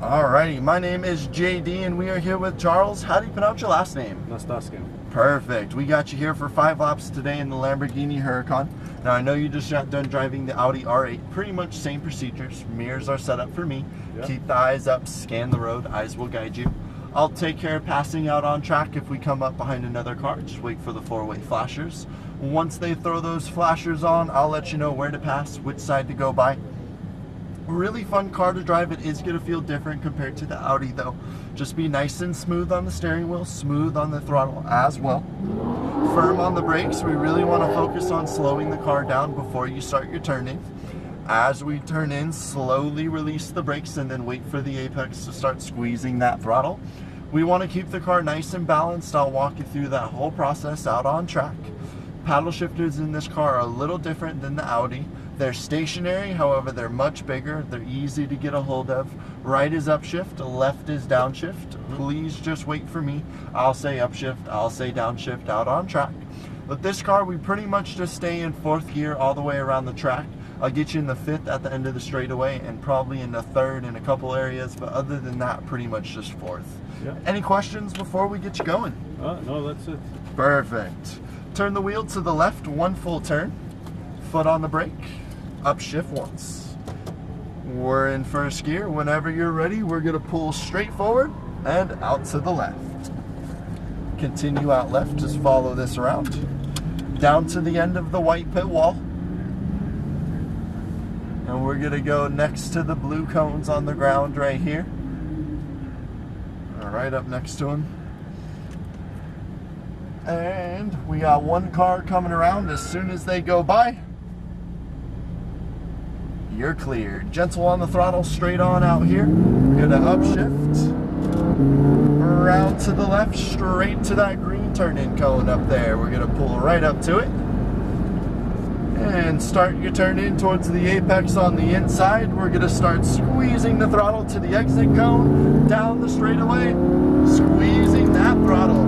Alrighty, my name is JD and we are here with Charles. How do you pronounce your last name? Nastaskin. Perfect. We got you here for 5 laps today in the Lamborghini Huracan. Now I know you just got done driving the Audi R8. Pretty much same procedures. Mirrors are set up for me. Yep. Keep the eyes up, scan the road, eyes will guide you. I'll take care of passing out on track if we come up behind another car. Just wait for the 4-way flashers. Once they throw those flashers on, I'll let you know where to pass, which side to go by. Really fun car to drive. It is going to feel different compared to the Audi though. Just be nice and smooth on the steering wheel, smooth on the throttle as well. Firm on the brakes. We really want to focus on slowing the car down before you start your turn in. As we turn in, slowly release the brakes and then wait for the apex to start squeezing that throttle. We want to keep the car nice and balanced. I'll walk you through that whole process out on track. Paddle shifters in this car are a little different than the Audi. They're stationary, however they're much bigger. They're easy to get a hold of. Right is upshift, left is downshift. Please just wait for me. I'll say upshift, I'll say downshift out on track. With this car, we pretty much just stay in 4th gear all the way around the track. I'll get you in the 5th at the end of the straightaway and probably in the 3rd in a couple areas, but other than that, pretty much just 4th. Yeah. Any questions before we get you going? No, that's it. Perfect. Turn the wheel to the left, 1 full turn. Foot on the brake, upshift once. We're in 1st gear. Whenever you're ready, we're gonna pull straight forward and out to the left. Continue out left, just follow this around. Down to the end of the white pit wall. And we're gonna go next to the blue cones on the ground right here. Right up next to him. And we got 1 car coming around. As soon as they go by, you're cleared. Gentle on the throttle, straight on out here. We're gonna upshift. Around to the left, straight to that green turn-in cone up there. We're gonna pull right up to it. And start your turn in towards the apex on the inside. We're gonna start squeezing the throttle to the exit cone, down the straightaway, squeezing that throttle.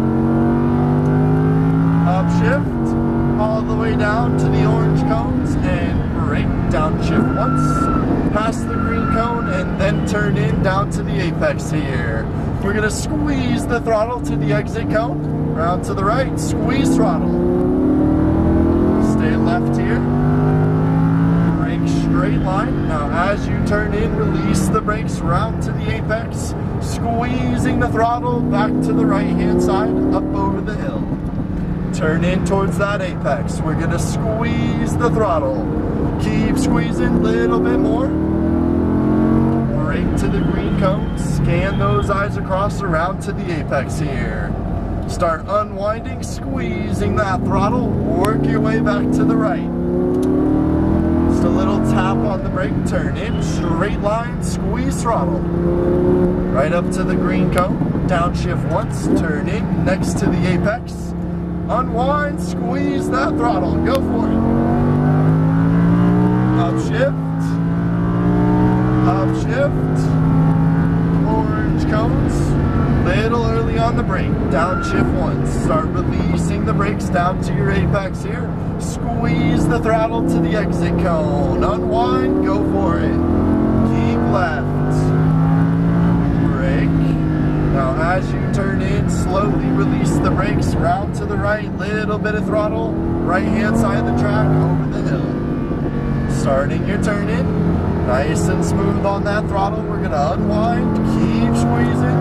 Upshift, all the way down to the orange cones, and brake, downshift once, past the green cone, and then turn in down to the apex here. We're gonna squeeze the throttle to the exit cone, round to the right, squeeze throttle. Stay left here, brake straight line. Now as you turn in, release the brakes round to the apex, squeezing the throttle back to the right hand side, up over the hill. Turn in towards that apex. We're gonna squeeze the throttle. Keep squeezing, little bit more. Brake to the green cone, scan those eyes across around to the apex here. Start unwinding, squeezing that throttle, work your way back to the right. Just a little tap on the brake, turn in, straight line, squeeze throttle. Right up to the green cone, downshift once, turn in, next to the apex. Unwind, squeeze that throttle, go for it. Upshift, upshift, orange cones. Little early on the brake, downshift once. Start releasing the brakes down to your apex here. Squeeze the throttle to the exit cone. Unwind, go for it. Keep left. Brake. Now as you turn in, slowly release the brakes, round to the right, little bit of throttle, right hand side of the track, over the hill. Starting your turn in, nice and smooth on that throttle. We're gonna unwind, keep squeezing.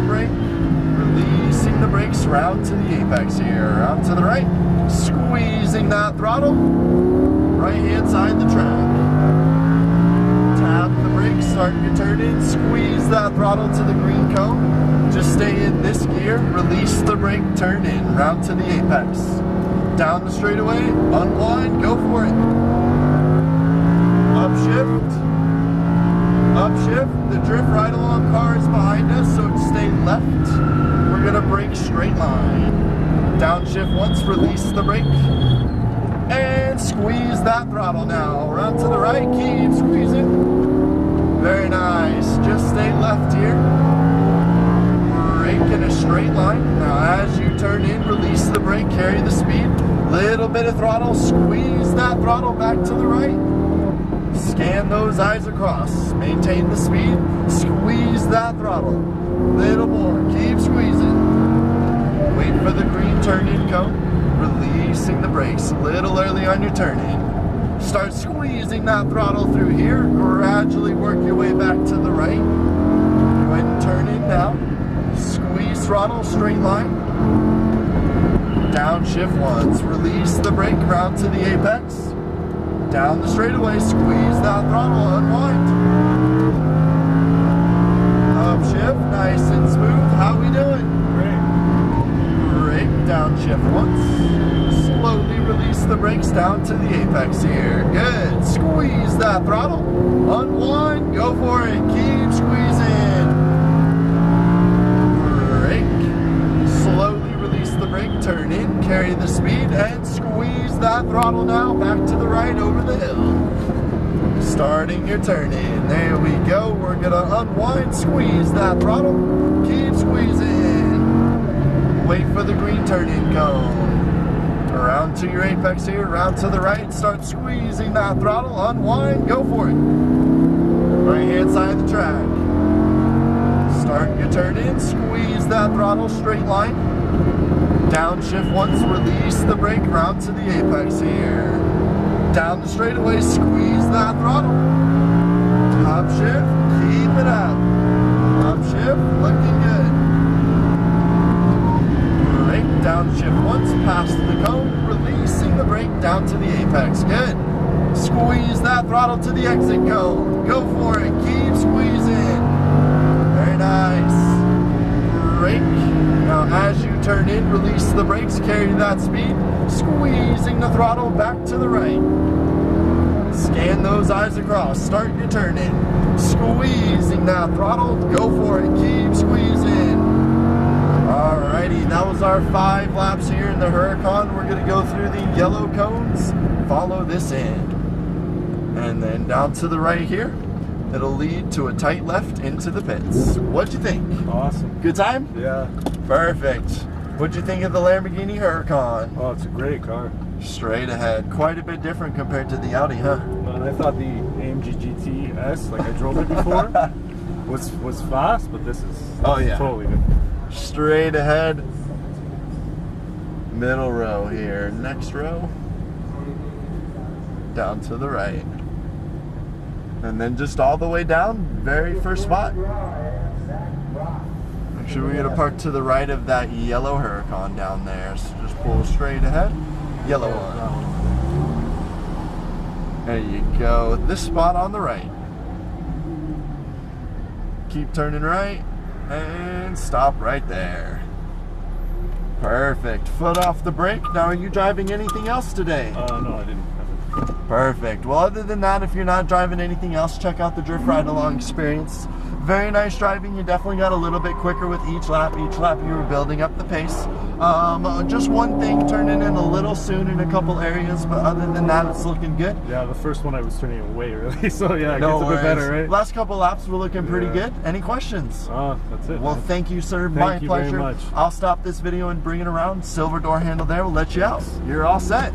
Brake, releasing the brakes round to the apex here, round to the right, squeezing that throttle, right hand side of the track. Tap the brakes, start your turn in, squeeze that throttle to the green cone, just stay in this gear, release the brake, turn in, round to the apex. Down the straightaway, unwind, go for it. Upshift. Upshift, the drift ride along car is behind us, so stay left. We're gonna brake straight line. Downshift once, release the brake. And squeeze that throttle now. Round to the right, keep squeezing. Very nice, just stay left here. Brake in a straight line. Now as you turn in, release the brake, carry the speed. Little bit of throttle, squeeze that throttle back to the right. Scan those eyes across. Maintain the speed. Squeeze that throttle. Little more. Keep squeezing. Wait for the green turn-in cone. Releasing the brakes a little early on your turn-in. Start squeezing that throttle through here. Gradually work your way back to the right. Go ahead and turn in now. Squeeze throttle, straight line. Downshift once. Release the brake, round to the apex. Down the straightaway, squeeze that throttle, unwind. Upshift, nice and smooth. How we doing? Great. Downshift once. Slowly release the brakes down to the apex here. Good. Squeeze that throttle. Unwind. Go for it. Keep squeezing. Brake. Slowly release the brake. Turn in. Carry the speed and squeeze that throttle now. Back to the right over the hill. Starting your turn in. There we go. We're going to unwind. Squeeze that throttle. Keep squeezing. Wait for the green turn in cone. Around to your apex here, round to the right, start squeezing that throttle, unwind, go for it. Right hand side of the track. Start your turn in, squeeze that throttle, straight line. Downshift once, release the brake, round to the apex here. Down the straightaway, squeeze that throttle. Top shift, keep it up. Top shift, looking good. Downshift once, past the cone, releasing the brake down to the apex. Good. Squeeze that throttle to the exit cone. Go for it. Keep squeezing. Very nice. Brake. Now as you turn in, release the brakes, carry that speed. Squeezing the throttle back to the right. Scan those eyes across. Start your turn in. Squeezing that throttle. Go for it. Keep squeezing. Alrighty, that was our 5 laps here in the Huracan. We're going to go through the yellow cones, follow this in, and then down to the right here. It'll lead to a tight left into the pits. What'd you think? Awesome. Good time? Yeah. Perfect. What'd you think of the Lamborghini Huracan? Oh, it's a great car. Straight ahead. Quite a bit different compared to the Audi, huh? And I thought the AMG GT S, like I drove it before, was fast, but this is totally good. Straight ahead. Middle row here. Next row. Down to the right. And then just all the way down, very first spot. Make sure we get a park to the right of that yellow Huracan down there. So just pull straight ahead. Yellow one. There you go. This spot on the right. Keep turning right. And stop right there. Perfect. Foot off the brake. Now, are you driving anything else today? No, I didn't. Perfect. Well, other than that, if you're not driving anything else, check out the Drift Ride Along experience. Very nice driving. You definitely got a little bit quicker with each lap. Each lap you were building up the pace. Just one thing, turning in a little soon in a couple areas, but other than that, it's looking good. Yeah, the first one I was turning away really, so yeah, it no gets a bit better, right? Last couple laps were looking pretty good. Any questions? That's it. Well, man. thank you, sir. Thank you My pleasure. very much. I'll stop this video and bring it around. Silver door handle there will let you out. You're all set.